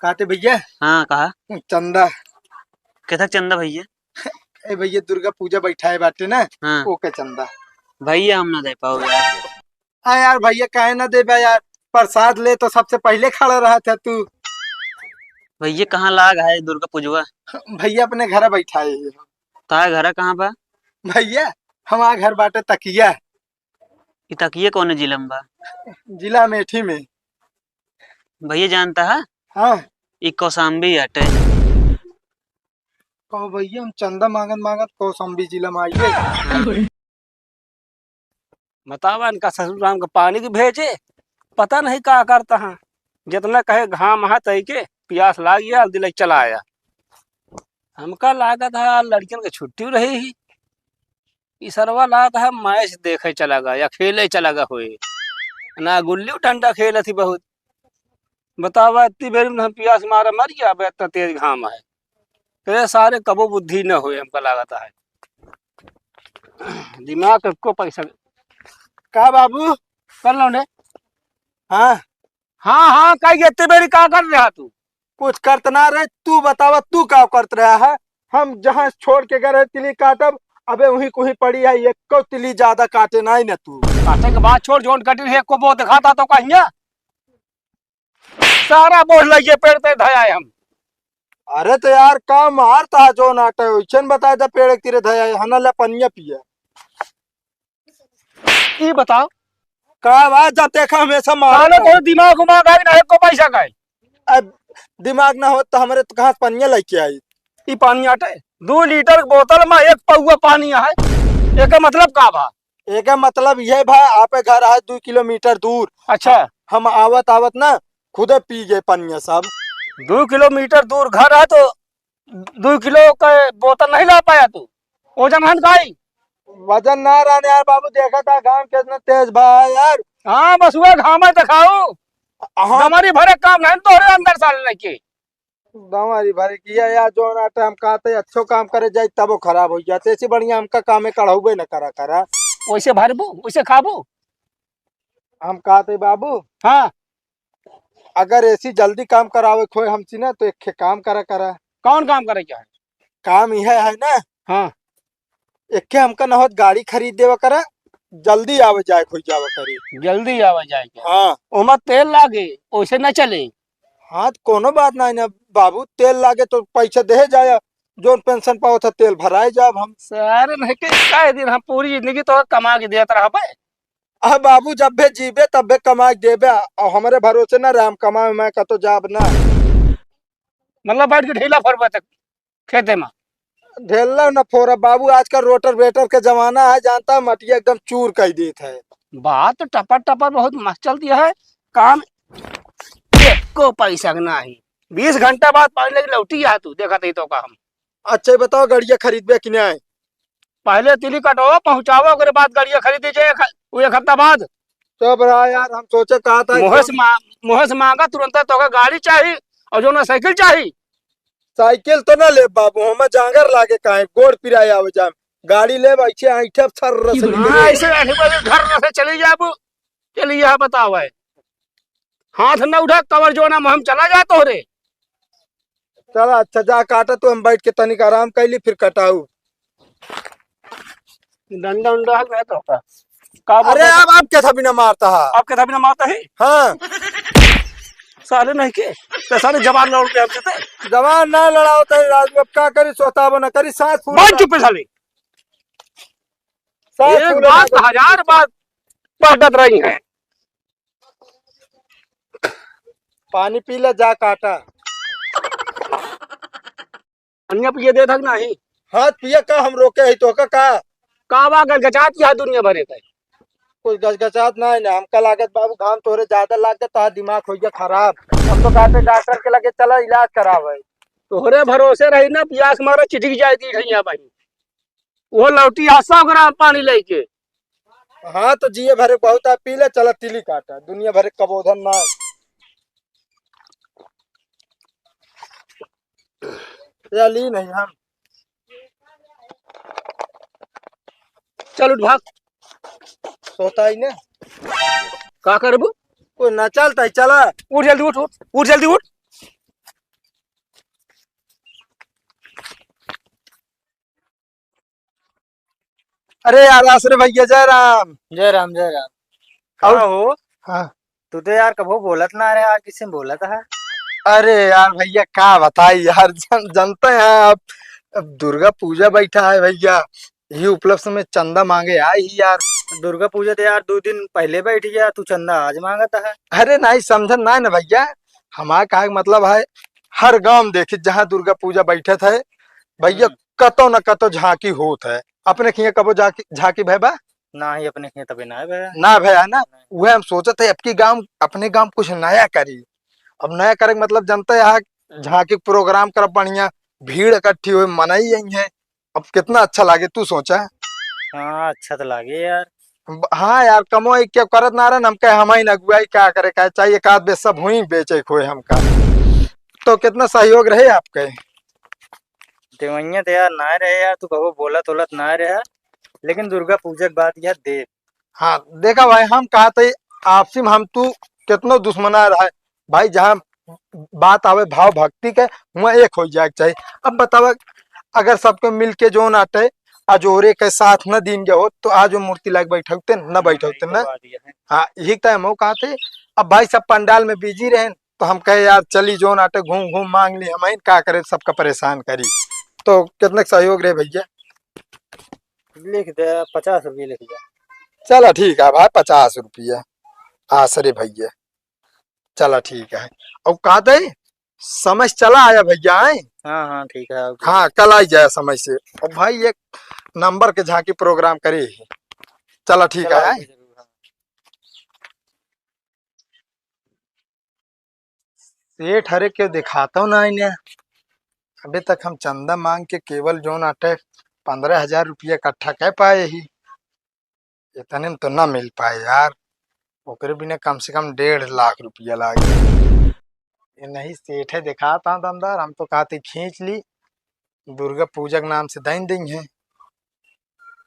कहते भैया। हाँ कहा। चंदा। कैसा चंदा भैया? ए भैया दुर्गा पूजा बैठा है बाटे ना। हाँ ओके चंदा। भैया हम ना दे पाओ यार। हाँ यार भैया काहे ना दे बा यार। प्रसाद ले तो सबसे पहले खड़ा रहा था तू। भैया कहाँ लाग है दुर्गा पूजवा? भैया अपने घर बैठा है। तारा घर कहाँ बा? भैया हमारा घर बाटे तकिया। ई तकिए कौन जिला में बा? जिला अमेठी में। भैया जानता है हाँ ई कौशाम्बी हटे। कहो भैया हम चंदा मांगत मांगत कौशाम्बी जिला में आइए। बतावा इनका ससुर राम का पानी की भेजे पता नहीं का करता है। जितना कहे घाम है तई के प्यास लाग गया दिल चला आया। हमका लागत है लड़कियों की छुट्टी रही ही इसरवा लागत है मैच देखे चला गया या खेले चला गया हुए ना गुल्ली डंडा खेल थी बहुत। बतावा इतनी बेर में हम प्यास मारा मर गया। अब इतना तेज घाम है तेरे सारे कबो बुद्धि न हुए हमका लागत है। दिमाग को पैसा का बाबू। कर लो ने। हाँ हाँ हाँ कही इतनी बेरी का कर रहा तू? कुछ करत ना रहे तू बतावा तू का करत रहा है। हम जहाँ छोड़ के गए तिली काटब अबे वही कुही पड़ी है एक को तिली ज्यादा काटे ना ही न तू। काटे के बाद छोड़ जोन कटी है को बहुत दिखाता तो कहिया सारा बोझ लगे पेड़ पे धया हम। अरे तो यार का मारता है जो नाटे वैसन बताए था पेड़ के तीरे धया हना ले पनिया पिए। ये बताओ का बात जब देखा हमेशा साले मार को दिमाग उमाग आई ना को पैसा का अब दिमाग ना हो तो हमारे तो कहाँ से पनिया लेके आई। ये पानी आटे 2 लीटर बोतल में एक पौआ पानी है एक मतलब का भा? एक मतलब ये भाई आपे घर है 2 किलोमीटर दूर। अच्छा हम आवत आवत ना खुदे पी गए पनिया सब। 2 किलोमीटर दूर घर है तो 2 किलो का बोतल नहीं ला पाया तू? वजन हन खाई वजन ना रहने यार बाबू देखा था घाम कितना तेज भाई यार। हाँ बस हुआ घामा दिखाओ हाँ हमारी भरे काम नहीं तो अंदर साल लेके हमारी भारी किया यार जो नाटे हम कहते अच्छो काम करे जाए तब वो खराब हो जाते ऐसे बढ़िया हमका कामे कढ़ाऊबे न करा करा। वैसे भरबू वैसे खाबू। हम कहते बाबू हाँ अगर ऐसी जल्दी काम करावे खोए हमसे ना तो एक काम करा करा। कौन काम करे क्या है? काम यह है ना हाँ एक हमका न होत गाड़ी खरीद देवा करा जल्दी आवे जाए खोई जावा करी। जल्दी आवा जाए क्या? हाँ ओमा तेल लागे वैसे न चले। हाँ तो कोनो बात नहीं ना बाबू तेल लागे तो पैसा दे जाए जो पेंशन पाओ था तेल भराए जाब हम। सारे नहीं के काय दिन हम पूरी जिंदगी तो कमा के देता रहा भाई। आ बाबू जब भी जीबे तब भी कमा के देबे और हमारे भरोसे ना राम कमाए मैं का तो जाब ना। मतलब बैठ के ढीला फरवा तक खेते में ढेला न फोरा बाबू आजकल रोटर वेटर के जमाना है जानता है मटिया एकदम चूर कर देता है। बात तो टपर टपर बहुत मस्त चलती है काम को पैसा नहीं 20 घंटा बाद पानी लगी लौटी आ तू देखा तो का हम। अच्छा ये बताओ गाड़िया खरीदबे कि नहीं। पहले तिली कटो पहुंचाओ ओकरे बाद गाड़िया खरीदी जाए वो 1 हफ्ता बाद। सब रहा यार हम सोचे कहा था मुँह से मांगा तुरंत तो गाड़ी चाहिए और जो ना साइकिल चाहिए। साइकिल तो ना ले बाबू हमें जांगर लागे काहे गोड़ पिराए आवे जाम गाड़ी ले ऐसे ऐठे सर से हाँ, ऐसे घर से चली जाबू चलिए यहाँ बताओ है हाथ न उठा कवर जो ना हम चला जाए तो रे। चला अच्छा जा काटा तो हम बैठ के तनिक आराम कैली फिर कटाऊ। डंडा उंडा है तो का अरे अब आप क्या था बिना मारता है। आपके था बिना मारता है हाँ साले नहीं के तो सारे जवान लौट के हमसे थे जवान ना लड़ाओ तो राजू अब क्या करी सोता बना करी सांस फूल बन चुपे साले। एक बात 1000 बात पढ़त रही है। पानी पी ले जा काटा। अन्य पिए दे थक नहीं हाथ पिया का हम रोके है तो का कावा गचात की दुनिया भरे का कुछ गचगचात नहीं ना हमका लागत बाबू घाम तोरे ज्यादा लागत तो दिमाग हो गया खराब। हम तो कहते डॉक्टर के लगे चला इलाज करावे। तोहरे भरोसे रही ना प्यास मारा चिटिक जाए थी ठैया भाई वो लौटी आशा करा पानी लेके। हाँ तो जिए भरे बहुत है पी ले चला तिली काटा दुनिया भरे कबोधन ना ली नहीं हम। चल उठ भाग सोता ही ना का करबू कोई ना चलता है चला उठ जल्दी उठ उठ उठ जल्दी उठ अरे यार आसरे भैया जय राम। जय राम जय राम। और क्या हो? हाँ। तू तो यार कबो बोलत ना रहे, यार किससे बोलत है? अरे यार भैया क्या बताई यार, जानते हैं आप, अब दुर्गा पूजा बैठा है भैया, यही उपलक्ष्य में चंदा मांगे आई ही यार। दुर्गा पूजा तो यार 2 दिन पहले बैठ गया, तू चंदा आज मांगता है। अरे नहीं समझन ना ना भैया, हमारा कहा के मतलब है, हर गांव में देखी जहाँ दुर्गा पूजा बैठे थे भैया, कतो न कतो झांकी होत है। अपने खिया कबो झांकी झांकी भैबा ना ही अपने खेत तभी ना है भैया। ना भैया ना। वह हम सोचे थे अब की गांव अपने गांव कुछ नया करी। अब नया करे के मतलब जनता यहाँ झांकी प्रोग्राम कर बढ़िया, भीड़ इकट्ठी हुई मनाई यही है। अब कितना अच्छा लागे तू सोचा। हाँ अच्छा तो लागे यार। हाँ यार कमो क्या करत ना रहे हम कहे हम ही नगुआई क्या करे क्या चाहिए, एक आध बेच सब हुई बेचे खोए हमका। तो कितना सहयोग रहे आपके। देवैया तो यार ना रहे यार, तू कबो बोलत ओलत ना रहे। लेकिन दुर्गा पूजा की बात यार देख। हाँ देखा भाई, हम कहा थे आपसी में हम तू कितनो दुश्मना रहा है भाई, जहाँ बात आवे भाव भक्ति के वहाँ एक हो जाए चाहिए। अब बतावा अगर सबके मिल के जो नाटे अजोरे के साथ न दिन गए हो तो आज वो मूर्ति लाग बैठते न बैठते तो न। बात ये है। हाँ यही टाइम हो कहा थे। अब भाई सब पंडाल में बिजी रहे तो हम कहे यार चली जो नाटे घूम घूम मांग ली, हम क्या करे सबका परेशान करी। तो कितने सहयोग रहे भैया। लिख दे 50 रुपये लिख दे। चलो ठीक है भाई, 50 रुपया आसरे भैया। चलो ठीक है। और कहा थे समझ चला आया भैया है। हाँ हाँ ठीक है। हाँ कल आई जाए समय से। और भाई एक नंबर के झांकी प्रोग्राम करे ही। चलो ठीक चला है। आओगे जरूर, हाँ। सेठ हरे क्यों दिखाता हूँ ना इन्हें, अभी तक हम चंदा मांग के केवल जो नाटे 15,000 रुपया इकट्ठा कर पाए ही, इतने में तो ना मिल पाए यार। ओकरे बिना कम से कम 1.5 लाख रुपया लागे। ये नहीं सेठ है दिखाता हूँ दमदार, हम तो कहते खींच ली, दुर्गा पूजा के नाम से दन देंगे हैं।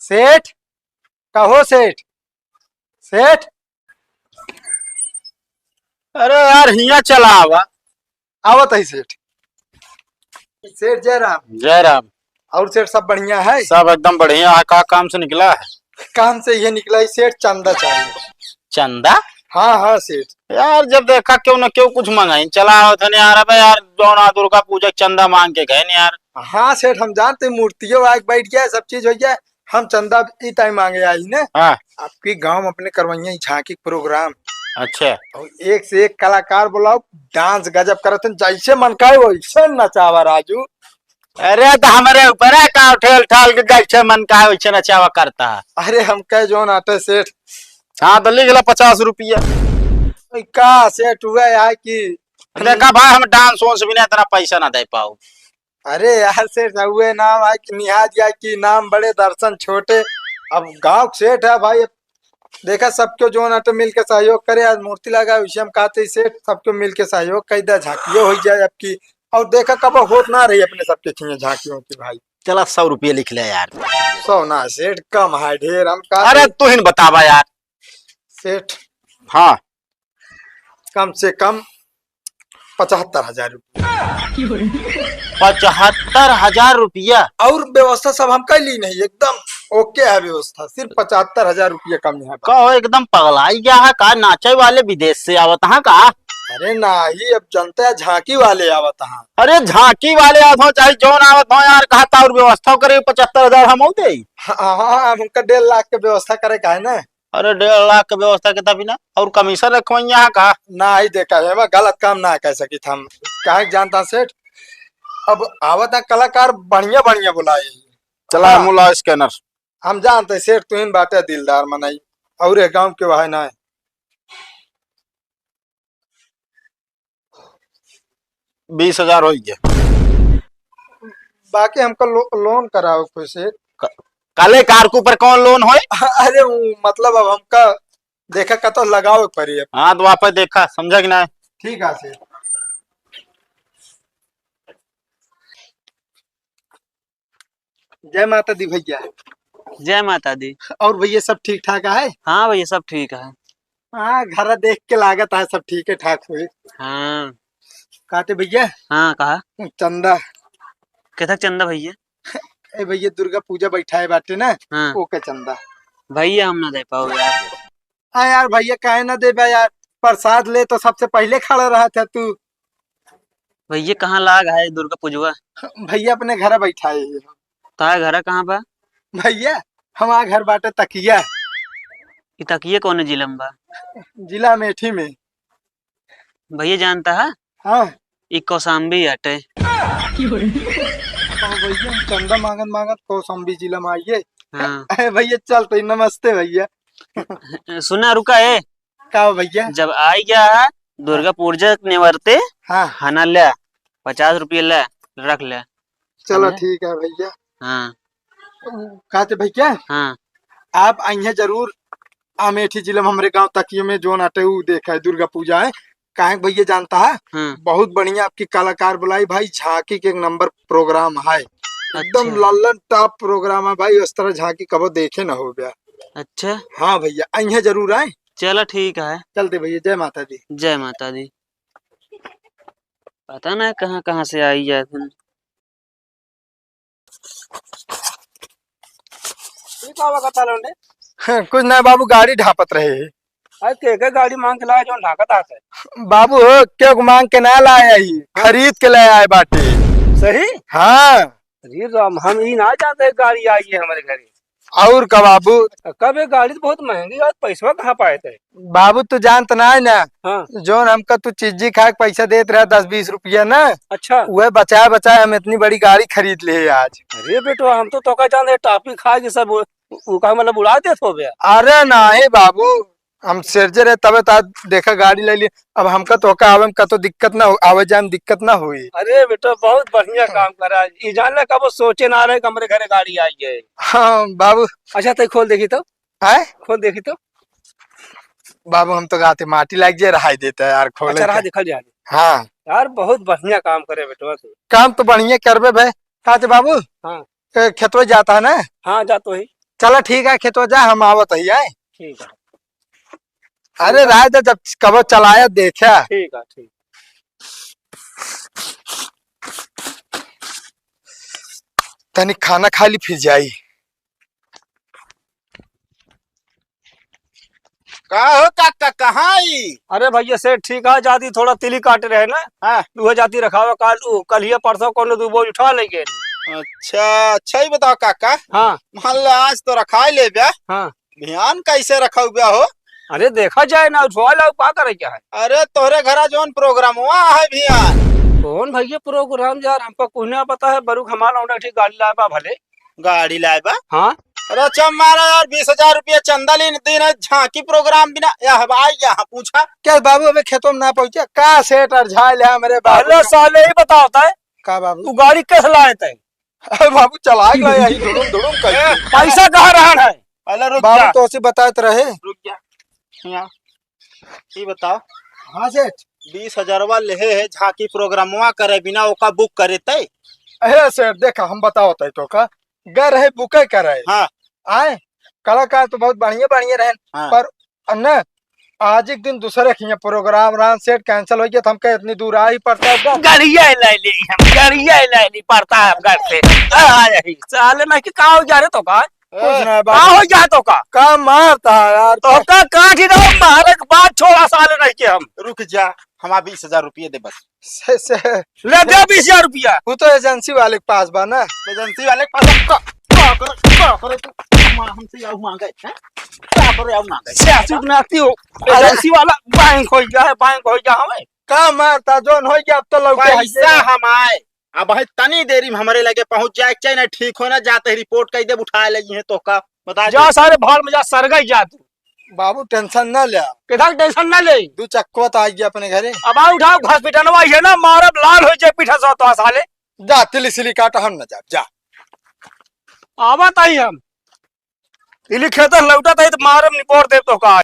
सेठ कहो सेठ, सेठ। अरे यार हिया चला आवा। आवत है सेठ। सेठ जय राम। जय राम। और सेठ सब बढ़िया है। सब एकदम बढ़िया है। का काम से निकला है? काम से ये निकला ही सेठ, चंदा चाहिए। चंदा? हाँ हाँ सेठ। यार जब देखा क्यों न क्यों कुछ मंगाई चला आओ थे यार। अबे यार जौना दुर्गा पूजा के चंदा मांग के गए न यार। हाँ सेठ हम जानते मूर्तियों आग बैठ गया, सब चीज हो गया, हम चंदा ई टाइम मांगे आई ने। हाँ आपकी गांव में अपने करवैया झांकी प्रोग्राम, अच्छा। और एक से एक कलाकार बुलाओ, डांस गजब करते जैसे मन का वैसे नचावा राजू। अरे तो हमारे ऊपर है का ठेल ठाल के जैसे मन का है वैसे नचावा करता है। अरे हम कहे जो नाटे सेठ। हाँ तो लिख ला 50 रुपया। ओए, का सेठ हुआ है कि देखा भाई हम डांस वांस भी ना इतना पैसा ना दे पाओ। अरे यार सेठ हुए नाम है कि निहाज या कि नाम बड़े दर्शन छोटे। अब गांव सेठ है भाई, देखा सबको जो नाटे मिल के सहयोग करे, आज मूर्ति लगा विषय हम कहते सेठ सबको मिल के सहयोग कर दे, झांकियों हो जाए आपकी। और देखा कब होत ना रही अपने सबके खिए झांकियों की भाई। चला 100 रुपया लिख ले यार। 100 ना सेठ, कम है ढेर हम का अरे तू ही बतावा यार। सेठ हाँ कम से कम 75,000 रुपया। 75,000 रुपया? और व्यवस्था सब हम कर ली नहीं, एकदम ओके है व्यवस्था, सिर्फ 75,000 रुपया कम है। कहो एकदम पगलाई गया है का? नाचे वाले विदेश से आवत है का? अरे नहीं अब जनता है झांकी वाले आवत हाँ। अरे झांकी वाले आवत हो चाहे जौन आवत हो यार, कहता और व्यवस्था करे 75,000 हम दे। हाँ हाँ अब उनका 1.5 लाख के व्यवस्था करे का है ना। अरे 1.5 लाख की व्यवस्था के तभी ना, और कमीशन रखो यहाँ का। ना ही देखा है, मैं गलत काम ना कह सकी था हम, क्या जानता सेठ। अब आवत है कलाकार बढ़िया बढ़िया बुलाए। चला हाँ। मुला स्कैनर। हम जानते सेठ तुम बातें दिलदार मनाई, और एक गांव के वहां ना है। 20,000 हो गया। बाकी हमको लोन कराओ कोई से। काले कार के ऊपर कौन लोन होए? अरे वो मतलब अब हमका देखा का तो लगाओ पड़ी अब। हाँ तो वापस देखा समझा कि ना। ठीक है सेठ। जय माता दी भैया। जय माता दी। और भैया सब ठीक ठाक है। हाँ भैया सब ठीक है। हाँ घर देख के लागत है सब ठीक है ठाक हुई। हाँ कहते भैया हाँ कहा चंदा। कैसा चंदा भैया? ए भैया दुर्गा पूजा बैठाए बाटे ना हाँ ओके चंदा। भैया हम ना दे पाओ यार। हाँ यार भैया काहे ना दे बा यार, प्रसाद ले तो सबसे पहले खड़ा रहा था तू। भैया कहाँ लाग है दुर्गा पूजवा? भैया अपने घर बैठाए है। तारा घर कहाँ बा? भैया हमारा घर बाटे तकिया, ई तकिए कौन जिला में बा? जिला अमेठी में। भैया जानता है हाँ ई कौसाम्बी हटे। भैया हम चंदा मांगत मांगत कौशाम्बी जिला में आइए। हाँ अरे भैया चलते नमस्ते भैया। सुना रुका है का हो भैया? जब आई गया है दुर्गा पूजा निवर्ते हाँ खाना ले 50 रुपये ले रख ले। चलो समझे? ठीक है भैया। हाँ कहते भैया हाँ आप आइए जरूर अमेठी जिले में हमारे गांव तकिए में जो नाटे वो देखा है दुर्गा पूजा है। काहे भैया जानता है हाँ बहुत बढ़िया आपकी कलाकार बुलाई भाई, झांकी के एक नंबर प्रोग्राम है, एकदम अच्छा लल्लन टॉप प्रोग्राम है भाई, उस तरह झांकी कबो देखे ना हो गया। अच्छा हाँ भैया आइए जरूर आए। चलो ठीक है। चलते भैया, जय माता दी। जय माता दी। पता ना कहाँ कहाँ से आई है तुम। कुछ ना बाबू गाड़ी ढापत रहे है। अरे के गाड़ी मांग के लाया जो ढाकत आते बाबू हो क्यों मांग के ना लाया ही, खरीद के ले आए बाटे। सही। हाँ अरे राम हम ही ना जानते गाड़ी आई है हमारे घर। और का बाबू? कब ये गाड़ी तो बहुत महंगी है, पैसा कहाँ पाए थे? बाबू तू जानत ना है ना, हाँ जोन हमका तू चीजी खा के पैसा देत रहा 10-20 रुपया ना, अच्छा। वह बचाए बचाए हम इतनी बड़ी गाड़ी खरीद ले है आज। अरे बेटो हम तो का जानते टॉफी खा के सब वो का मतलब उड़ा देते हो गया। अरे ना है बाबू, हम सिरजे रहे तबे तो देखा गाड़ी ले ली। अब हमका तो का आवे का तो दिक्कत ना हो, आवे जाए में दिक्कत ना हुई। अरे बेटो बहुत बढ़िया काम करा, ये जान ले कब सोचे ना रहे कि हमारे घर गाड़ी आई है। हाँ बाबू। अच्छा तो खोल देखी तो, है खोल देखी तो। बाबू हम तो गाते माटी लाग जाए रहा देता है यार, खोले अच्छा रहा के। दिखल जा हाँ यार, बहुत बढ़िया काम करे बेटो तू। काम तो बढ़िया करबे भाई। कहते बाबू हाँ खेतवा जाता है ना? हाँ जा तो ही। चलो ठीक है खेतवा जा, हम आवत ही आए। ठीक है अरे राय तो जब कब चलाया देखा। ठीक है ठीक। तनिक खाना खा ली फिर जाई। का हो काका कहाँ आई? अरे भैया सेठ ठीक है, जाती थोड़ा तिली काटे रहे ना। हाँ वो जाती रखावा कल ही परसों कौन दो बोझ उठा लेंगे। अच्छा अच्छा ही बताओ काका, हाँ मान लो आज तो रखा ले ब्या, हाँ। ध्यान कैसे रखा हुआ हो? अरे देखा जाए ना, उठवा लो क्या करे क्या है। अरे तोहरे घरा जोन प्रोग्राम हुआ है भियान। कौन भैया प्रोग्राम यार, हमको कुछ नहीं पता है। बरुख हमारा उन्हें ठीक गाड़ी लाया बा भले। गाड़ी लाए बा? हाँ अरे चम मारा यार 20,000 रुपया चंदा लेने देना, झांकी प्रोग्राम बिना यह भाई यहाँ पूछा क्या बाबू अबे खेतों में ना पहुंचे का सेठ और झाल है मेरे बाबू? पहले साले ही बता होता है का बाबू? तू गाड़ी कैसे लाए थे? अरे बाबू चला गया यही धुड़ुम धुड़ुम कर। पैसा कहाँ रहा है? पहले रुक बाबू जा, तो उसे बताते रहे। रुक जा यहाँ। ये बताओ हाँ सेठ। 20,000 ले है झांकी प्रोग्रामवा करे बिना ओका बुक करे तय? अरे सेठ देखा हम बताओ तो का गए रहे बुके कर रहे। हाँ आए कलाकार तो बहुत बढ़िया बढ़िया रहे। हाँ। पर न आज एक दिन दूसरे के प्रोग्राम रहा सेट कैंसिल हो गया तो हमका इतनी दूर आ ही पड़ता है। गाड़िया ले ली हम, गाड़िया ले ली पड़ता है घर से। साले में कि कहाँ हो जा रहे तो का? कुछ ना कहाँ हो जा तो का मारता है यार तो का काट ही रहो, मारे के बाद छोड़ा साले नहीं के हम। रुक जा, हमारा 20,000 रुपये दे बस। से ले दे 20,000 रुपया। वो तो एजेंसी वाले के पास बा ना। एजेंसी वाले के पास का करे तू हमसे यार मांगे हैं? क्या करे यार मांगे? सियासत में आती हो एजेंसी वाला बैंक हो गया है, बैंक हो गया हमें। का मारता जोन हो गया अब तो लोग पैसा हम आए अब है तनी देरी में हमारे लगे पहुंच जाए, चाहे ना ठीक हो ना जाते ही रिपोर्ट कई दे उठाए लगी है तो का बता जा सारे भाड़ में जा सर गई जा तू। बाबू टेंशन ना ले, किधर टेंशन ना ले। दू चक्कवा तो आ गया अपने घरे। अब आ उठाओ हॉस्पिटल में है ना, मारब लाल हो जाए पीठा से तो साले। जा तिली सिली काटा हम न जा आवत आई हम तिली खेतर लौटा तो मारब निपोर दे तो का।